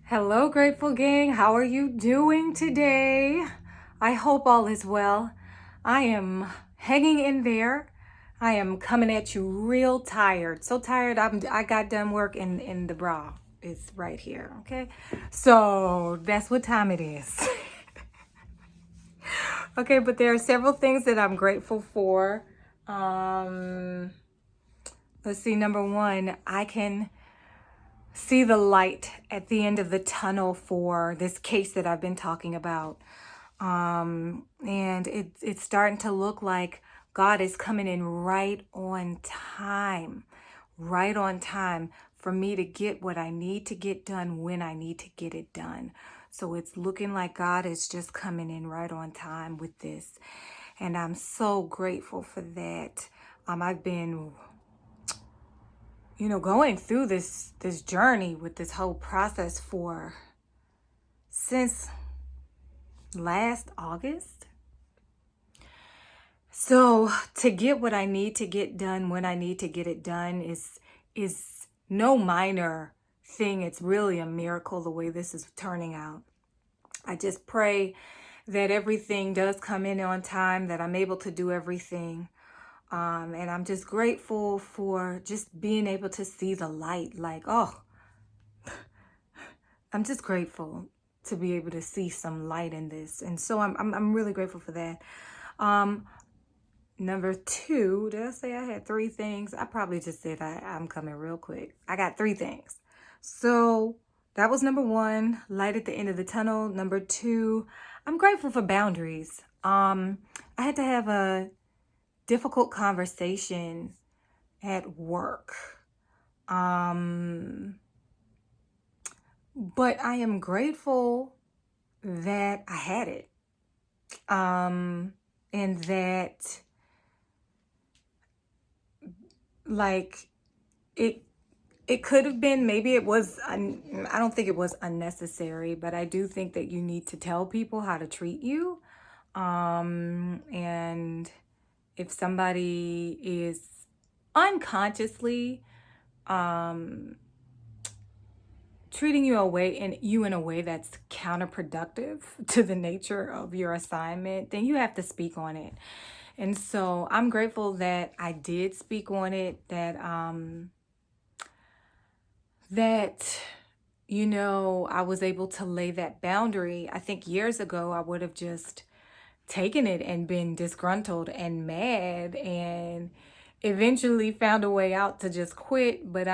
Hello, Grateful Gang. How are you doing today? I hope all is well. I am hanging in there. I am coming at you real tired. So tired. I got done work in the bra. It's right here. Okay. So that's what time it is. Okay, but there are several things that I'm grateful for. Um, let's see. Number one, I can see the light at the end of the tunnel for this case that I've been talking about. And it's starting to look like God is coming in right on time for me to get what I need to get done when I need to get it done. So it's looking like God is just coming in right on time with this. And I'm so grateful for that. I've been going through this journey with this whole process for since last August. So to get what I need to get done when I need to get it done is no minor thing. It's really a miracle the way this is turning out. I just pray that everything does come in on time, that I'm able to do everything. And I'm just grateful for just being able to see the light. Like, oh, I'm just grateful to be able to see some light in this. And so I'm really grateful for that. Number two, did I say I had three things? I probably just said I'm coming real quick. I got three things. So that was number one, light at the end of the tunnel. Number two, I'm grateful for boundaries. I had to have a difficult conversation at work. But I am grateful that I had it. And that like it could have been, maybe it was, I don't think it was unnecessary, but I do think that you need to tell people how to treat you. And if somebody is unconsciously treating you in a way that's counterproductive to the nature of your assignment, then you have to speak on it. And so I'm grateful that I did speak on it, that I was able to lay that boundary. I think years ago I would have just taken it and been disgruntled and mad and eventually found a way out to just quit. But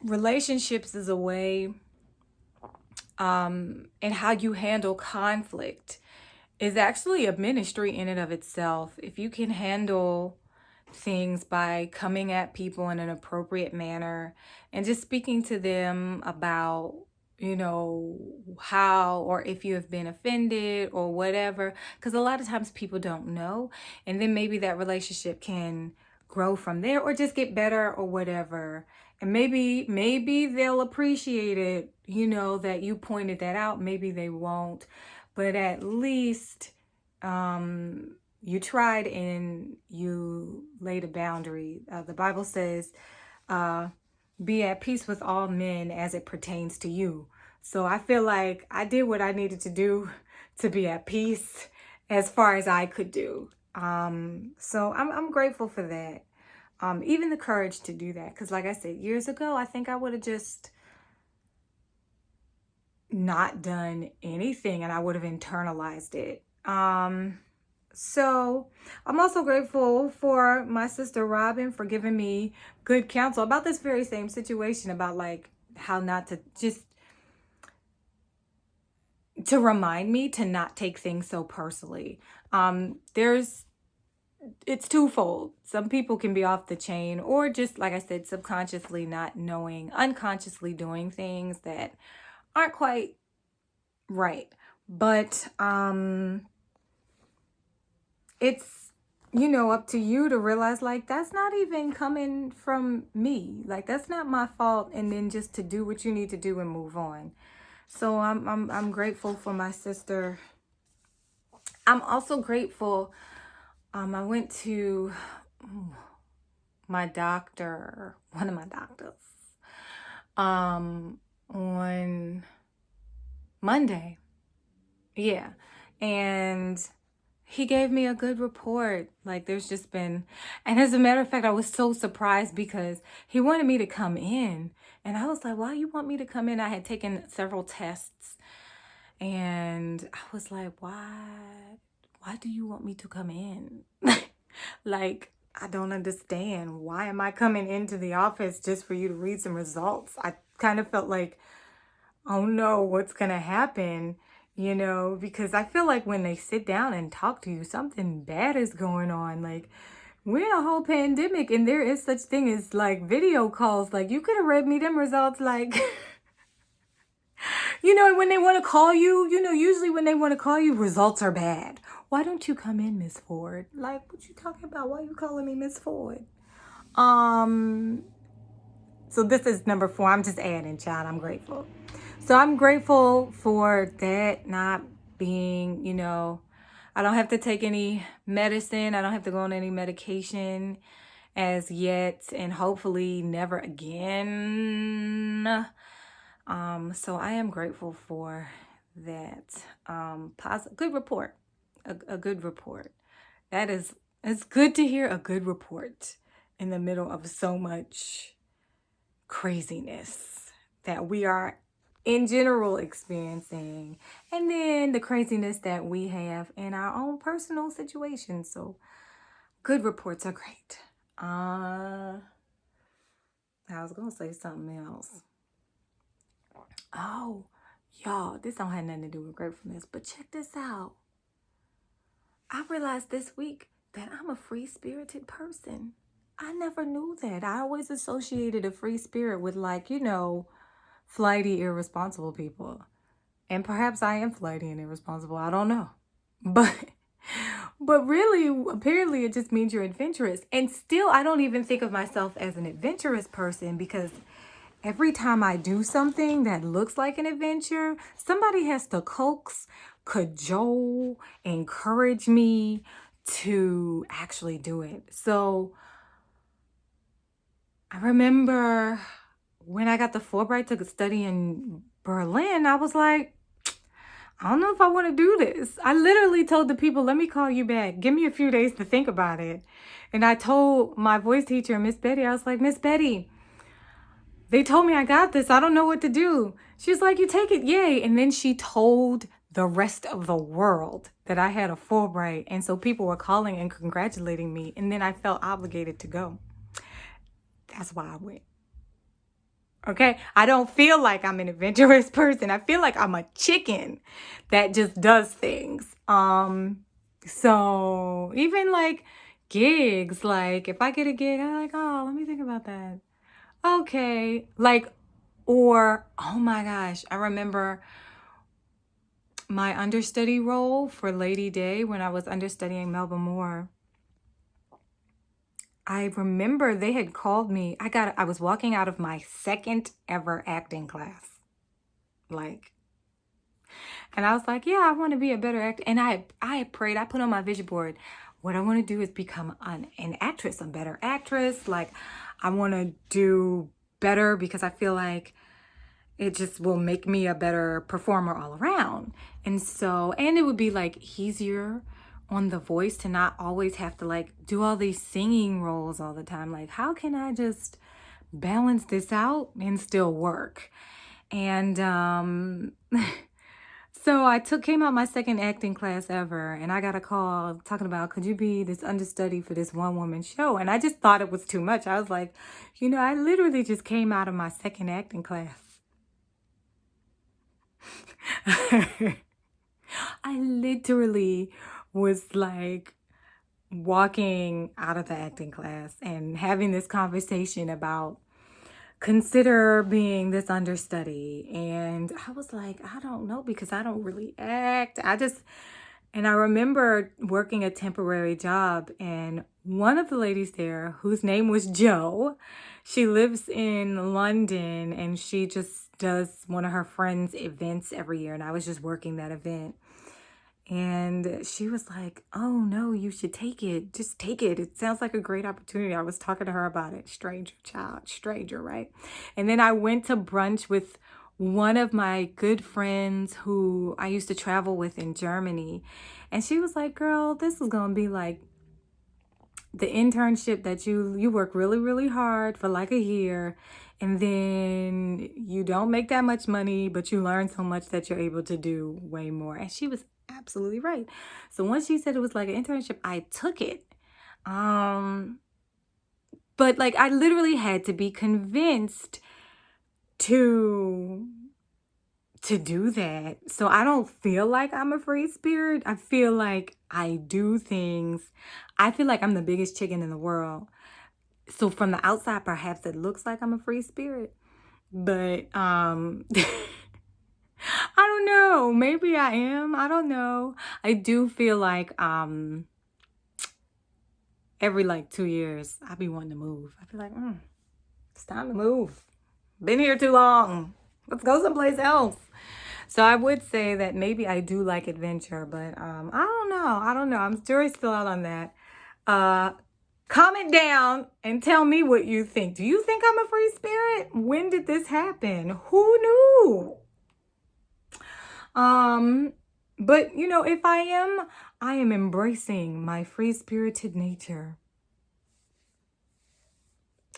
relationships is a way, and how you handle conflict is actually a ministry in and of itself. If you can handle things by coming at people in an appropriate manner and just speaking to them about how, or if you have been offended or whatever, because a lot of times people don't know, and then maybe that relationship can grow from there or just get better or whatever. And maybe they'll appreciate it, that you pointed that out. Maybe they won't, but at least you tried and you laid a boundary. The Bible says, be at peace with all men as it pertains to you. So I feel like I did what I needed to do to be at peace as far as I could do. So I'm grateful for that. Even the courage to do that. Because like I said, years ago, I think I would have just not done anything and I would have internalized it. So I'm also grateful for my sister Robin for giving me good counsel about this very same situation, about like how not to, just to remind me to not take things so personally. It's twofold. Some people can be off the chain, or just like I said, subconsciously not knowing, unconsciously doing things that aren't quite right. But it's up to you to realize like that's not even coming from me, like that's not my fault, and then just to do what you need to do and move on. So I'm grateful for my sister. I'm also grateful, I went to my doctor, one of my doctors, on Monday. Yeah. And he gave me a good report. Like, there's just been, and as a matter of fact, I was so surprised because he wanted me to come in. And I was like, why you want me to come in? I had taken several tests and I was like, why do you want me to come in? Like, I don't understand. Why am I coming into the office just for you to read some results? I kind of felt like, oh no, what's going to happen? Because I feel like when they sit down and talk to you, something bad is going on. Like, we're in a whole pandemic and there is such thing as like video calls. Like, you could have read me them results like, when they want to call you, usually when they want to call you, results are bad. Why don't you come in, Miss Ford? Like, what you talking about? Why are you calling me Miss Ford? So this is number 4. I'm just adding, child. I'm grateful. So I'm grateful for that not being, I don't have to take any medicine. I don't have to go on any medication as yet, and hopefully never again. So I am grateful for that. Good report. A good report. It's good to hear a good report in the middle of so much craziness that we are in general experiencing, and then the craziness that we have in our own personal situations. So good reports are great. I was gonna say something else. Oh, y'all, this don't have nothing to do with gratefulness, but check this out. I realized this week that I'm a free-spirited person. I never knew that. I always associated a free spirit with, like, flighty, irresponsible people. And perhaps I am flighty and irresponsible. I don't know. But really, apparently it just means you're adventurous. And still, I don't even think of myself as an adventurous person, because every time I do something that looks like an adventure, somebody has to coax, cajole, encourage me to actually do it. So I remember when I got the Fulbright to study in Berlin, I was like, I don't know if I want to do this. I literally told the people, let me call you back. Give me a few days to think about it. And I told my voice teacher, Miss Betty, I was like, Miss Betty, they told me I got this. I don't know what to do. She was like, you take it, yay. And then she told the rest of the world that I had a Fulbright. And so people were calling and congratulating me. And then I felt obligated to go. That's why I went. Okay? I don't feel like I'm an adventurous person. I feel like I'm a chicken that just does things. So even like gigs, like if I get a gig, I'm like, oh, let me think about that. Okay. Like, or, oh my gosh, I remember my understudy role for Lady Day when I was understudying Melba Moore. I remember they had called me. I was walking out of my second ever acting class. And I was like, yeah, I want to be a better actor. And I prayed, I put on my vision board, what I want to do is become an actress, a better actress. Like, I want to do better because I feel like it just will make me a better performer all around. And it would be like easier on The Voice to not always have to like do all these singing roles all the time. Like, how can I just balance this out and still work? And so I came out my second acting class ever, and I got a call talking about, could you be this understudy for this one woman show? And I just thought it was too much. I was like, I literally just came out of my second acting class. I literally was like walking out of the acting class and having this conversation about consider being this understudy. And I was like, I don't know, because I don't really act. And I remember working a temporary job, and one of the ladies there, whose name was Jo, she lives in London, and she just does one of her friends' events every year. And I was just working that event. And she was like, oh no, you should take it. Just take it. It sounds like a great opportunity. I was talking to her about it. Stranger, right? And then I went to brunch with one of my good friends who I used to travel with in Germany. And she was like, girl, this is going to be like the internship that you work really, really hard for like a year. And then you don't make that much money, but you learn so much that you're able to do way more. And she was absolutely right. So once she said it was like an internship, I took it. But like I literally had to be convinced to do that. So I don't feel like I'm a free spirit. I feel like I do things. I feel like I'm the biggest chicken in the world. So from the outside, perhaps it looks like I'm a free spirit, but I don't know. Maybe I am. I don't know. I do feel like every like 2 years, I be wanting to move. I feel like it's time to move. Been here too long. Let's go someplace else. So I would say that maybe I do like adventure, but I don't know. I don't know. I'm jury's still out on that. Comment down and tell me what you think. Do you think I'm a free spirit? When did this happen? Who knew? But you know, if I am embracing my free spirited nature.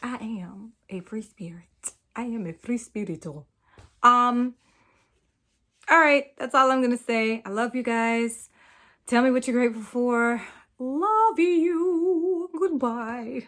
I am a free spirit. I am a free spiritual. All right, that's all I'm gonna say. I love you guys. Tell me what you're grateful for. Love you. Goodbye.